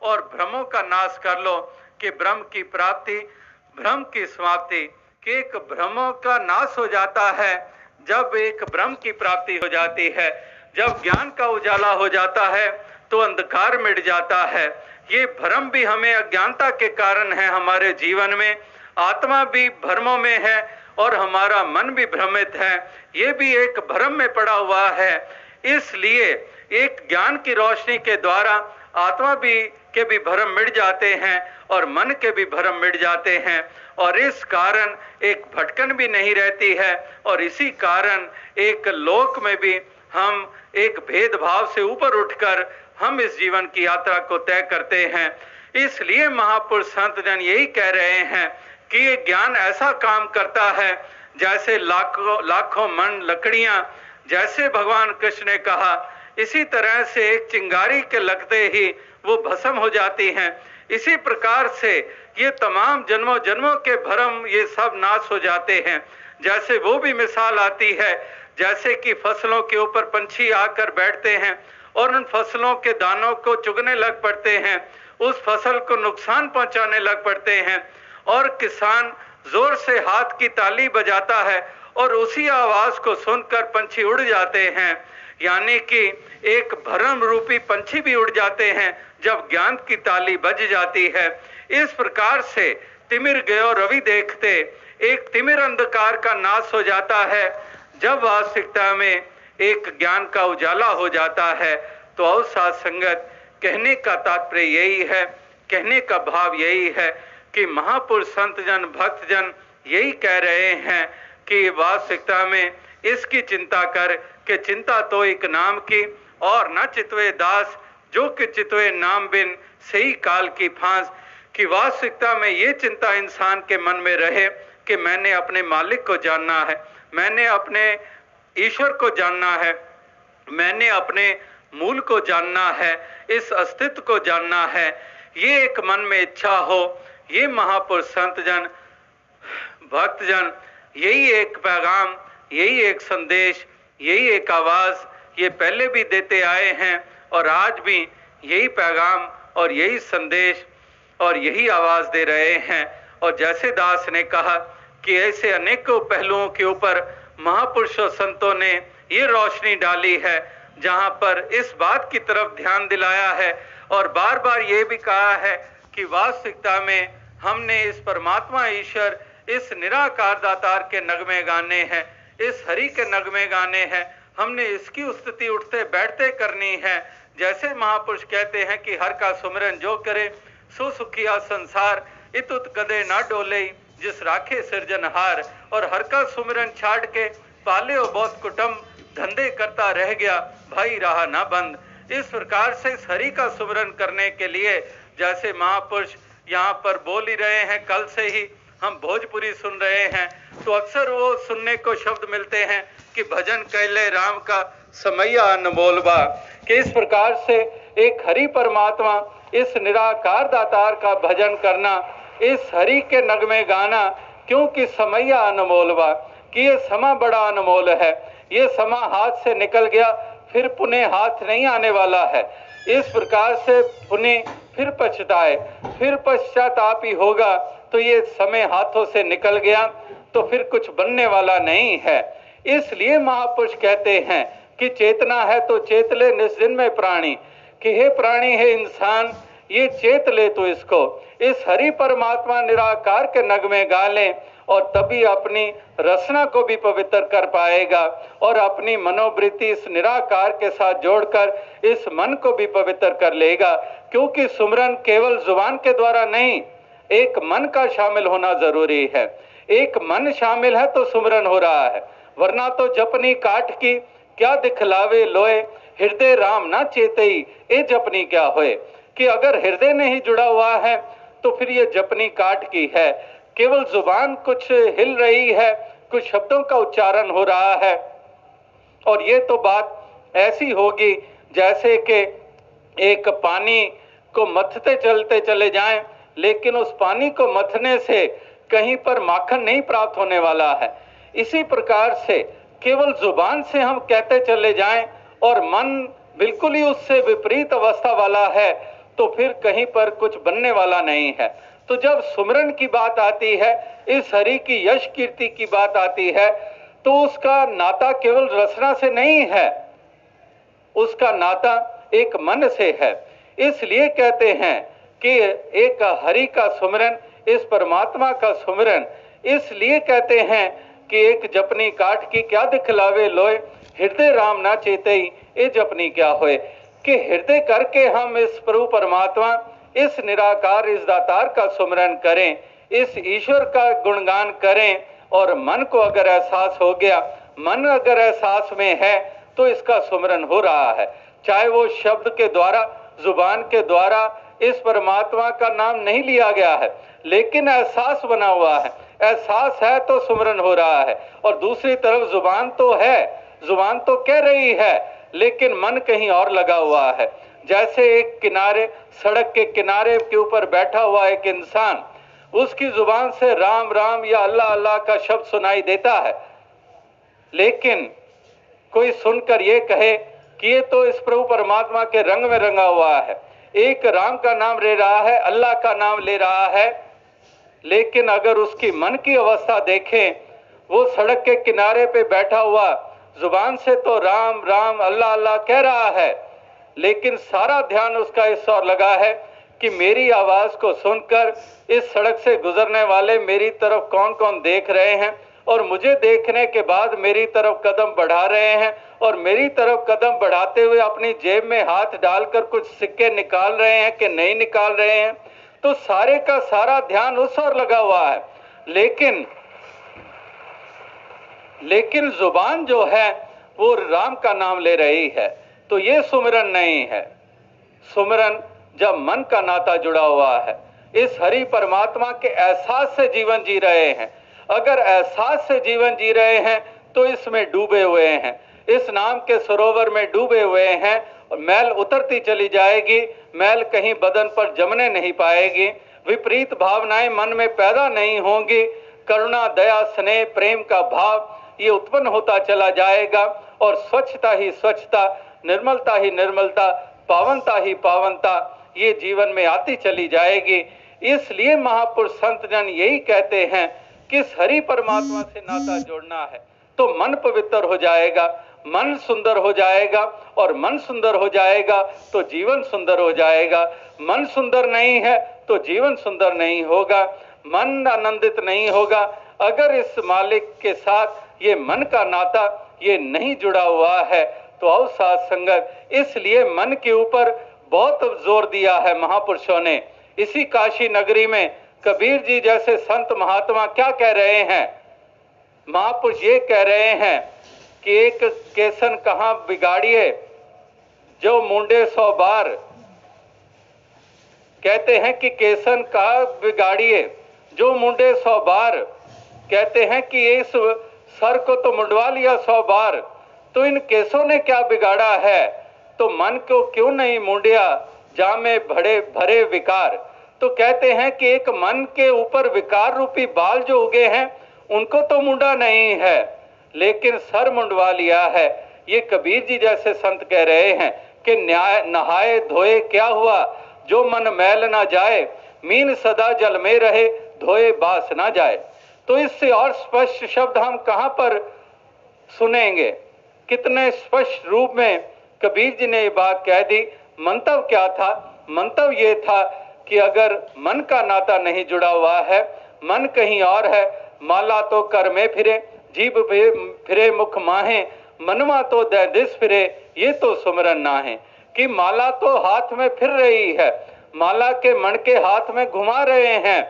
और भ्रमों का नाश कर लो कि ब्रह्म की प्राप्ति, भ्रम की समाप्ति। कि एक भ्रमों का नाश हो जाता है जब एक ब्रह्म की प्राप्ति हो जाती है। जब ज्ञान का उजाला हो जाता है तो अंधकार मिट जाता है। ये भ्रम भी हमें अज्ञानता के कारण है हमारे जीवन में, आत्मा भी भ्रमों में है और हमारा मन भी भ्रमित है, ये भी एक भ्रम में पड़ा हुआ है। इसलिए एक ज्ञान की रोशनी के द्वारा आत्मा भी के भी भ्रम मिट जाते हैं और मन के भी भ्रम मिट जाते हैं, और इस कारण एक भटकन भी नहीं रहती है, और इसी कारण एक लोक में भी हम एक भेदभाव से ऊपर उठकर हम इस जीवन की यात्रा को तय करते हैं। इसलिए महापुरुष संत जन यही कह रहे हैं कि ये ज्ञान ऐसा काम करता है जैसे लाखों मन लकड़ियां, जैसे भगवान कृष्ण ने कहा, इसी तरह से एक चिंगारी के लगते ही वो भस्म हो जाती हैं। इसी प्रकार से ये तमाम जन्मों जन्मों के भ्रम ये सब नाश हो जाते हैं। जैसे वो भी मिसाल आती है, जैसे कि फसलों के ऊपर पंछी आकर बैठते हैं और उन फसलों के दानों को चुगने लग पड़ते हैं, उस फसल को नुकसान पहुंचाने लग पड़ते हैं, और किसान जोर से हाथ की ताली बजाता है और उसी आवाज को सुनकर पंछी उड़ जाते हैं। यानी कि एक भ्रम रूपी पंछी भी उड़ जाते हैं जब ज्ञान की ताली बज जाती है। इस प्रकार से तिमिर गयो रवि देखते, एक तिमिर अंधकार का नाश हो जाता है जब वास्तविकता में एक ज्ञान का उजाला हो जाता है। तो और साथ संगत, कहने का तात्पर्य यही है, कहने का भाव यही है कि महापुरुष संत जन भक्त जन यही कह रहे हैं कि वास्तविकता में इसकी चिंता कर कि चिंता तो एक नाम की, और न चितवे दास जो कि चितवे नाम बिन सही काल की फांस। कि वास्तविकता में ये चिंता इंसान के मन में रहे कि मैंने अपने मालिक को जानना है, मैंने अपने ईश्वर को जानना है, मैंने अपने मूल को जानना है, इस अस्तित्व को जानना है। ये एक मन में इच्छा हो। ये महापुरुष संत जन भक्त जन यही एक पैगाम, यही एक संदेश, यही एक आवाज ये पहले भी देते आए हैं और आज भी यही पैगाम और यही संदेश और यही आवाज दे रहे हैं। और जैसे दास ने कहा कि ऐसे अनेकों पहलुओं के ऊपर महापुरुषों संतों ने ये रोशनी डाली है, जहां पर इस बात की तरफ ध्यान दिलाया है और बार बार ये भी कहा है कि वास्तविकता में हमने इस परमात्मा ईश्वर, इस निराकार दातार के नगमे गाने हैं, इस हरि के नगमे गाने हैं, हमने इसकी स्तुति उठते बैठते करनी है। जैसे महापुरुष कहते हैं कि हर का सुमिरन जो करे सो सुखिया संसार, इत उत कदे ना डोले जिस राखे सिरजनहार। और हर का सुमिरन छाड़ के पाले ओ बहुत कुटुंब, धंधे करता रह गया भाई रहा ना बंद। इस प्रकार से इस हरि का सुमिरन करने के लिए जैसे महापुरुष यहाँ पर बोल ही रहे हैं, कल से ही हम भोजपुरी सुन रहे हैं, तो अक्सर वो सुनने को शब्द मिलते हैं कि भजन कैले राम का समैया अनमोल बा। कि इस प्रकार से एक हरि परमात्मा, इस निराकार दातार का भजन करना, इस हरि के नगमे गाना, क्योंकि समैया अनमोल बा, कि ये समा बड़ा अनमोल है। ये समा हाथ से निकल गया, फिर पुनः हाथ नहीं आने वाला है। इस प्रकार से पुनः फिर पछताए, फिर पश्चाताप ही होगा। तो ये समय हाथों से निकल गया तो फिर कुछ बनने वाला नहीं है। इसलिए महापुरुष कहते हैं कि चेतना है तो चेत ले निस्दिन में प्राणी, कि हे प्राणी, हे इंसान, ये चेत ले तो इसको, इस हरि परमात्मा निराकार के नगमे गा लें और तभी अपनी रचना को भी पवित्र कर पाएगा और अपनी मनोवृत्ति इस निराकार के साथ जोड़कर इस मन को भी पवित्र कर लेगा। क्योंकि सुमरन केवल जुबान के द्वारा नहीं, एक मन का शामिल होना जरूरी है। एक मन शामिल है तो सुमरन हो रहा है, वरना तो जपनी काट की क्या दिखलावे लोए, हृदय राम ना चेतई ए जपनी क्या होए। कि अगर हृदय नहीं जुड़ा हुआ है तो फिर ये जपनी काट की है, केवल जुबान कुछ हिल रही है, कुछ शब्दों का उच्चारण हो रहा है। और ये तो बात ऐसी होगी जैसे कि एक पानी को मथते चलते चले जाएं, लेकिन उस पानी को मथने से कहीं पर माखन नहीं प्राप्त होने वाला है। इसी प्रकार से केवल जुबान से हम कहते चले जाएं और मन बिल्कुल ही उससे विपरीत अवस्था वाला है, तो फिर कहीं पर कुछ बनने वाला नहीं है। तो जब सुमिरन की बात आती है, इस हरि की यश कीर्ति की बात आती है, तो उसका नाता केवल रचना से नहीं है, उसका नाता एक मन से है। इसलिए कहते हैं कि एक हरि का सुमिरन, इस परमात्मा का सुमिरन, इसलिए कहते हैं कि एक जपनी काठ की क्या दिखलावे लोय, हृदय राम ना चेतई ये जपनी क्या होए। कि हृदय करके हम इस प्रभु परमात्मा, इस निराकार, इस दातार का सुमिरन करें, इस ईश्वर का गुणगान करें, और मन को अगर एहसास हो गया, मन अगर एहसास में है, तो इसका सुमिरन हो रहा है। चाहे वो शब्द के द्वारा, जुबान के द्वारा इस परमात्मा का नाम नहीं लिया गया है, लेकिन एहसास बना हुआ है। एहसास है तो सुमिरन हो रहा है। और दूसरी तरफ जुबान तो है, जुबान तो कह रही है, लेकिन मन कहीं और लगा हुआ है। जैसे एक किनारे, सड़क के किनारे के ऊपर बैठा हुआ एक इंसान, उसकी जुबान से राम राम या अल्लाह अल्लाह का शब्द सुनाई देता है, लेकिन कोई सुनकर ये कहे कि ये तो इस प्रभु परमात्मा के रंग में रंगा हुआ है, एक राम का नाम ले रहा है, अल्लाह का नाम ले रहा है, लेकिन अगर उसकी मन की अवस्था देखें, वो सड़क के किनारे पे बैठा हुआ जुबान से तो राम राम अल्लाह अल्लाह कह रहा है, लेकिन सारा ध्यान उसका इस ओर लगा है कि मेरी आवाज को सुनकर इस सड़क से गुजरने वाले मेरी तरफ कौन कौन देख रहे हैं, और मुझे देखने के बाद मेरी तरफ कदम बढ़ा रहे हैं, और मेरी तरफ कदम बढ़ाते हुए अपनी जेब में हाथ डालकर कुछ सिक्के निकाल रहे हैं कि नहीं निकाल रहे हैं। तो सारे का सारा ध्यान उस ओर लगा हुआ है, लेकिन जुबान जो है वो राम का नाम ले रही है। तो ये सुमिरन नहीं है। सुमिरन जब मन का नाता जुड़ा हुआ है, इस हरि परमात्मा के एहसास से जीवन जी रहे हैं। अगर एहसास से जीवन जी रहे हैं तो इसमें डूबे हुए हैं, इस नाम के सरोवर में डूबे हुए हैं, और मैल उतरती चली जाएगी, मैल कहीं बदन पर जमने नहीं पाएगी, विपरीत भावनाएं मन में पैदा नहीं होंगी, करुणा, दया, स्नेह, प्रेम का भाव ये उत्पन्न होता चला जाएगा, और स्वच्छता ही स्वच्छता, निर्मलता ही निर्मलता, पावनता ही पावनता ये जीवन में आती चली जाएगी। इसलिए महापुरुष संत जन यही कहते हैं कि इस हरि परमात्मा से नाता जोड़ना है तो मन पवित्र हो जाएगा, मन सुंदर हो जाएगा, और मन सुंदर हो जाएगा तो जीवन सुंदर हो जाएगा। मन सुंदर नहीं है तो जीवन सुंदर नहीं होगा, मन आनंदित नहीं होगा अगर इस मालिक के साथ ये मन का नाता ये नहीं जुड़ा हुआ है। तो आओ साथ संगत, इसलिए मन के ऊपर बहुत जोर दिया है महापुरुषों ने। इसी काशी नगरी में कबीर जी जैसे संत महात्मा क्या कह रहे हैं? महापुरुष ये कह रहे हैं कि एक केसन कहाँ बिगाड़िए जो मुंडे 100 बार। कहते हैं कि केसन कहाँ बिगाड़िए जो मुंडे 100 बार। कहते हैं कि इस सर को तो मुंडवा लिया 100 बार, तो इन केसों ने क्या बिगाड़ा है? तो मन को क्यों नहीं मुंडिया जामे भरे विकार। तो कहते हैं कि एक मन के ऊपर विकार रूपी बाल जो उगे हैं उनको तो मुंडा नहीं है, लेकिन सर मुंडवा लिया है। ये कबीर जी जैसे संत कह रहे हैं कि न्याय नहाए धोए क्या हुआ, जो मन मैल ना जाए, मीन सदा जल में रहे, धोए बास ना जाए। तो इससे और स्पष्ट शब्द हम कहाँ पर सुनेंगे? कितने स्पष्ट रूप में कबीर जी ने ये बात कह दी। मंतव्य क्या था? मंतव्य ये था कि अगर मन का नाता नहीं जुड़ा हुआ है, मन कहीं और है, माला तो कर में फिरे, जीभ फिरे मुख माहे, मनवा तो दिस फिरे, ये तो सुमिरन ना है। कि माला तो हाथ में फिर रही है, माला के मन के हाथ में घुमा रहे हैं,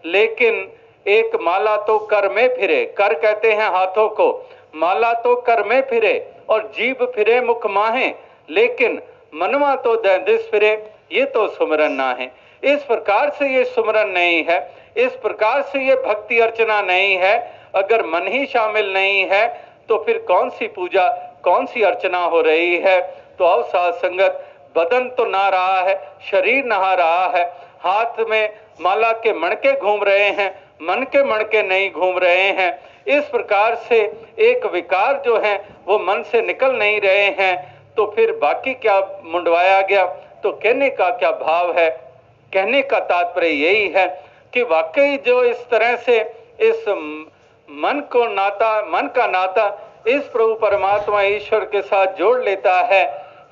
लेकिन एक माला तो कर में फिरे, कर कहते हैं हाथों को, माला तो कर में फिरे और जीभ फिरे मुख माहे, लेकिन मनवा तो दिस फिरे, ये तो सुमिरन ना है। इस प्रकार से ये सुमिरन नहीं है, इस प्रकार से ये भक्ति अर्चना नहीं है। अगर मन ही शामिल नहीं है तो फिर कौन सी पूजा, कौन सी अर्चना हो रही है? तो आओ साध संगत, बदन तो नहा रहा है, शरीर नहा रहा है, हाथ में माला के मणके घूम रहे हैं, मन के मणके नहीं घूम रहे हैं। इस प्रकार से एक विकार जो है वो मन से निकल नहीं रहे हैं, तो फिर बाकी क्या मुंडवाया गया? तो कहने का क्या भाव है? कहने का तात्पर्य यही है कि वाकई जो इस तरह से इस मन का नाता इस प्रभु परमात्मा ईश्वर के साथ जोड़ लेता है,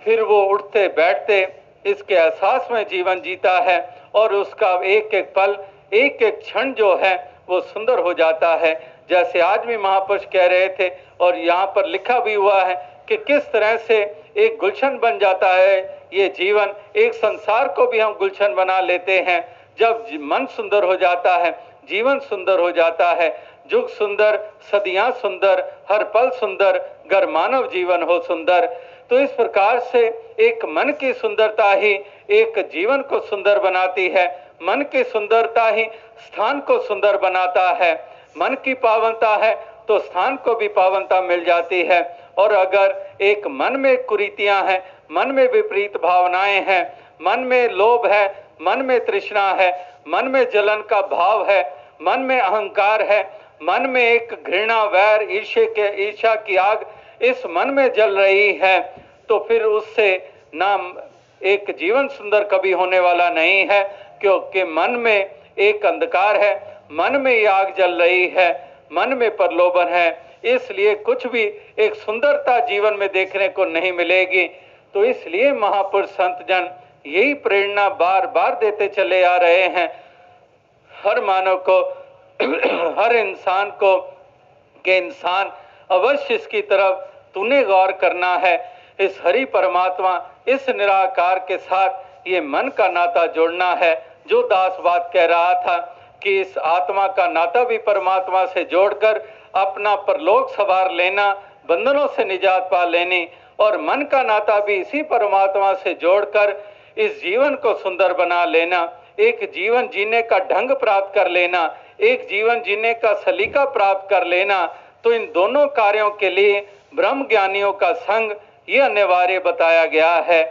फिर वो उठते बैठते इसके एहसास में जीवन जीता है और उसका एक एक पल, एक एक क्षण जो है वो सुंदर हो जाता है। जैसे आज भी महापुरुष कह रहे थे और यहाँ पर लिखा भी हुआ है कि किस तरह से एक गुलशन बन जाता है ये जीवन, एक संसार को भी हम गुलशन बना लेते हैं। जब मन सुंदर हो जाता है, जीवन सुंदर हो जाता है, जुग सुंदर, सदियां सुंदर, हर पल सुंदर, गर मानव जीवन हो सुंदर। तो इस प्रकार से एक मन की सुंदरता ही एक जीवन को सुंदर बनाती है, मन की सुंदरता ही स्थान को सुंदर बनाता है। मन की पावनता है तो स्थान को भी पावनता मिल जाती है। और अगर एक मन में कुरीतियां हैं, मन में विपरीत भावनाएं हैं, मन में लोभ है, मन में तृष्णा है, मन में जलन का भाव है, मन में अहंकार है, मन में एक घृणा, वैर, ईर्ष्या की आग इस मन में जल रही है, तो फिर उससे नाम एक जीवन सुंदर कभी होने वाला नहीं है, क्योंकि मन में एक अंधकार है, मन में ये आग जल रही है, मन में प्रलोभन है, इसलिए कुछ भी एक सुंदरता जीवन में देखने को नहीं मिलेगी। तो इसलिए महापुरुष संत जन यही प्रेरणा बार बार देते चले आ रहे हैं हर मानव को, हर इंसान को, कि इंसान अवश्य इसकी तरफ तूने गौर करना है। इस हरि परमात्मा, इस निराकार के साथ ये मन का नाता जोड़ना है। जो दास बात कह रहा था कि इस आत्मा का नाता भी परमात्मा से जोड़कर अपना परलोक सवार लेना, बंधनों से निजात पा लेनी, और मन का नाता भी इसी परमात्मा से जोड़कर इस जीवन को सुंदर बना लेना, एक जीवन जीने का ढंग प्राप्त कर लेना, एक जीवन जीने का सलीका प्राप्त कर लेना। तो इन दोनों कार्यों के लिए ब्रह्म ज्ञानियों का संग ये अनिवार्य बताया गया है।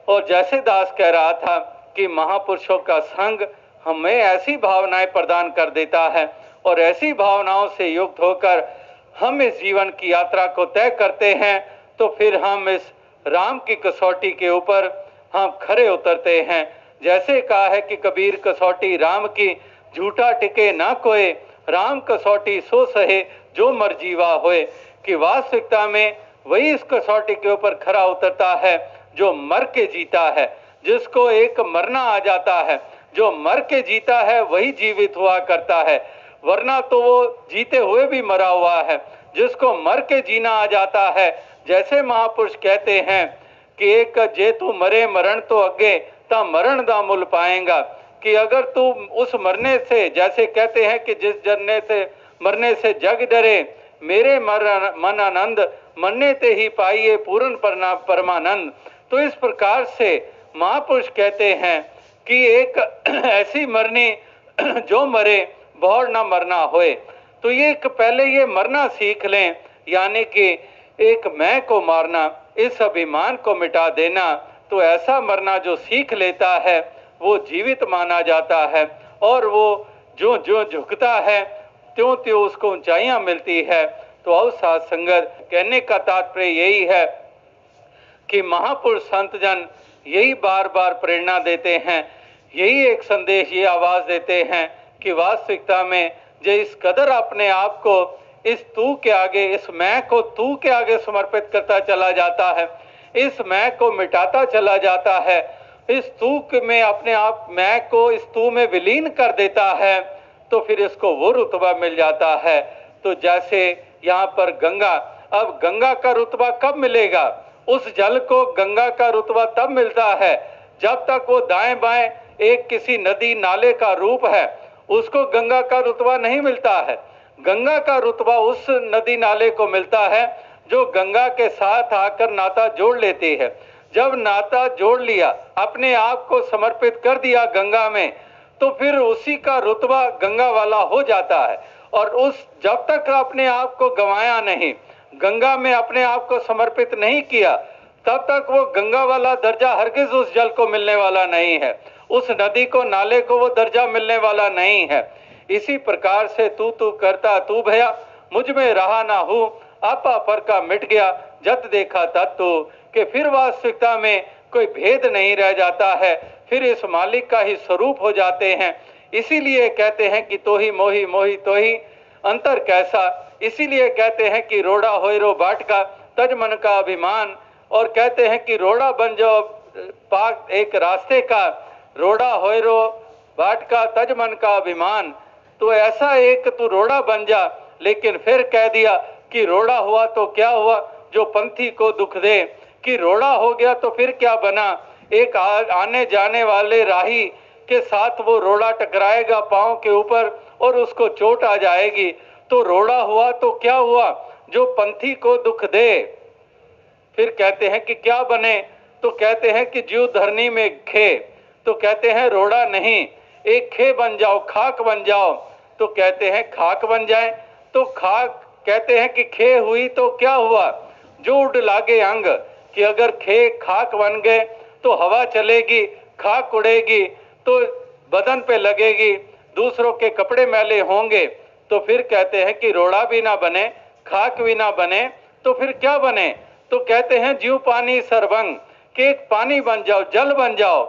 और जैसे दास कह रहा था कि महापुरुषों का संग हमें ऐसी भावनाएं प्रदान कर देता है, और ऐसी भावनाओं से युक्त होकर हम इस जीवन की यात्रा को तय करते हैं, तो फिर हम इस राम की कसौटी के ऊपर हम खरे उतरते हैं। जैसे कहा है कि कबीर कसौटी राम की, झूठा टिके ना कोई, राम कसौटी सो सहे जो मर्जीवा होए। कि वास्तविकता में वही इस कसौटी के ऊपर खरा उतरता है जो मर के जीता है, जिसको एक मरना आ जाता है। जो मर के जीता है वही जीवित हुआ करता है, वरना तो वो जीते हुए भी मरा हुआ है। जिसको मर के जीना आ जाता है, जैसे महापुरुष कहते हैं कि एक जे तू मरे मरण तो अगे ता मरण दा मुल पाएगा। कि अगर तू उस मरने से, जैसे कहते हैं कि जिस जरने से मरने से जग डरे, मेरे मन आनंद मरने ते ही पाइए पूर्ण परमानंद। तो इस प्रकार से महापुरुष कहते हैं कि एक ऐसी मरनी जो मरे बहुत ना मरना होए। तो ये पहले ये मरना सीख लें, यानी कि एक मैं को मारना, इस अभिमान को मिटा देना। तो ऐसा मरना जो सीख लेता है वो जीवित माना जाता है, और वो जो जो झुकता है त्यों त्यों उसको ऊंचाइयां मिलती है। तो और साथ संगत, कहने का तात्पर्य यही है कि महापुरुष संत जन यही बार बार प्रेरणा देते हैं, यही एक संदेश, ये आवाज देते हैं कि वास्तविकता में जो इस कदर अपने आप को इस तू के आगे, इस मैं को तू के आगे समर्पित करता चला जाता है, इस मैं को मिटाता चला जाता है, इस तू में अपने आप मैं को इस तू में विलीन कर देता है, तो फिर इसको वो रुतबा मिल जाता है। तो जैसे यहाँ पर गंगा, अब गंगा का रुतबा कब मिलेगा? उस जल को गंगा का रुतबा तब मिलता है जब तक वो दाएं बाएं एक किसी नदी नाले का रूप है, उसको गंगा का रुतबा नहीं मिलता है। गंगा का रुतबा उस नदी नाले को मिलता है जो गंगा के साथ आकर नाता जोड़ लेती है। जब नाता जोड़ लिया, अपने आप को समर्पित कर दिया गंगा में, तो फिर उसी का रुतबा गंगा वाला हो जाता है। और उस जब तक अपने आप को गंवाया नहीं, गंगा में अपने आप को समर्पित नहीं किया, तब तक वो गंगा वाला दर्जा हरगिज उस जल को मिलने वाला नहीं है, उस नदी को, नाले को वो दर्जा मिलने वाला नहीं है। इसी प्रकार से तू करता तू भया, मुझ में रहा ना हूँ, आपा पर का मिट गया, जत देखा तत्तु। कि फिर वास्तविकता में कोई भेद नहीं रह जाता है, फिर इस मालिक का ही स्वरूप हो जाते हैं। इसीलिए कहते हैं कि तो ही मोही मोही तो ही अंतर कैसा। इसीलिए कहते हैं कि रोड़ा होय रो बाट का तज मन का अभिमान, और कहते हैं कि रोड़ा बन जाओ पाक एक रास्ते का, रोड़ा होय रो बाट का तज मन का अभिमान। तो ऐसा एक तू रोड़ा बन जा, लेकिन फिर कह दिया कि रोड़ा हुआ तो क्या हुआ जो पंथी को दुख दे, कि रोड़ा हो गया तो फिर क्या बना, एक आने जाने वाले राही के साथ वो रोड़ा टकराएगा पांव के ऊपर और उसको चोट आ जाएगी। तो रोड़ा हुआ तो क्या हुआ जो पंथी को दुख दे। फिर कहते हैं कि क्या बने, तो कहते हैं कि जीव धरनी में खे, तो कहते हैं रोड़ा नहीं, एक खे बन जाओ, खाक बन जाओ। तो कहते हैं खाक बन जाए, तो खाक कहते हैं कि खे हुई तो क्या हुआ जो उड़ लागे अंग, कि अगर खे खाक बन गए तो हवा चलेगी, खाक उड़ेगी तो बदन पे लगेगी, दूसरों के कपड़े मैले होंगे। तो फिर कहते हैं कि रोड़ा भी ना बने, खाक भी ना बने, तो फिर क्या बने। तो कहते हैं जीव पानी सरबंग, कि एक पानी बन जाओ, जल बन जाओ,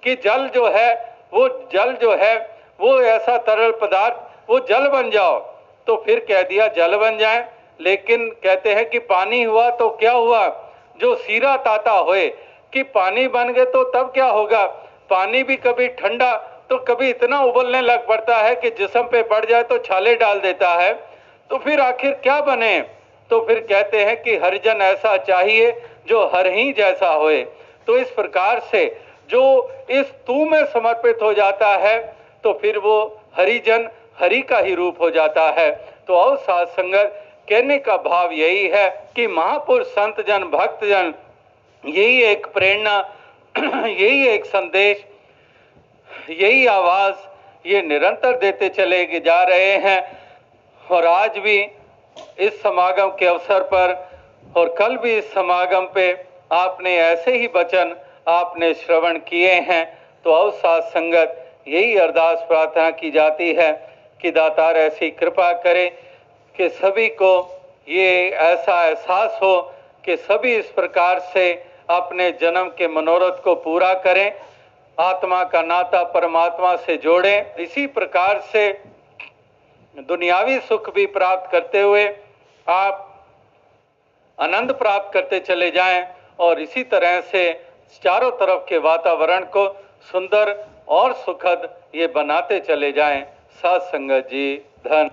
कि जल जो है वो जल जो है वो ऐसा तरल पदार्थ, वो जल बन जाओ। तो फिर कह दिया जल बन जाए, लेकिन कहते हैं कि पानी हुआ तो क्या हुआ जो सीरा ताता होए, कि पानी बन गए तो तब क्या होगा। पानी भी कभी ठंडा तो कभी इतना उबलने लग पड़ता है कि जिस्म पे पड़ जाए तो छाले डाल देता है। तो फिर आखिर क्या बने। तो फिर कहते हैं कि हरिजन ऐसा चाहिए जो हर ही जैसा होए। तो इस प्रकार से जो इस तू में समर्पित हो जाता है तो फिर वो हरिजन हरि का ही रूप हो जाता है। तो और साथ संगत कहने का भाव यही है कि महापुरुष संत जन भक्त जन यही एक प्रेरणा, यही एक संदेश, यही आवाज ये निरंतर देते चले जा रहे हैं। और आज भी इस समागम के अवसर पर और कल भी इस समागम पे आपने ऐसे ही वचन आपने श्रवण किए हैं। तो और साथ संगत यही अरदास प्रार्थना की जाती है कि दातार ऐसी कृपा करे कि सभी को ये ऐसा एहसास हो कि सभी इस प्रकार से अपने जन्म के मनोरथ को पूरा करें, आत्मा का नाता परमात्मा से जोड़ें, इसी प्रकार से दुनियावी सुख भी प्राप्त करते हुए आप आनंद प्राप्त करते चले जाएं, और इसी तरह से चारों तरफ के वातावरण को सुंदर और सुखद ये बनाते चले जाएं। साथ संगत जी धन।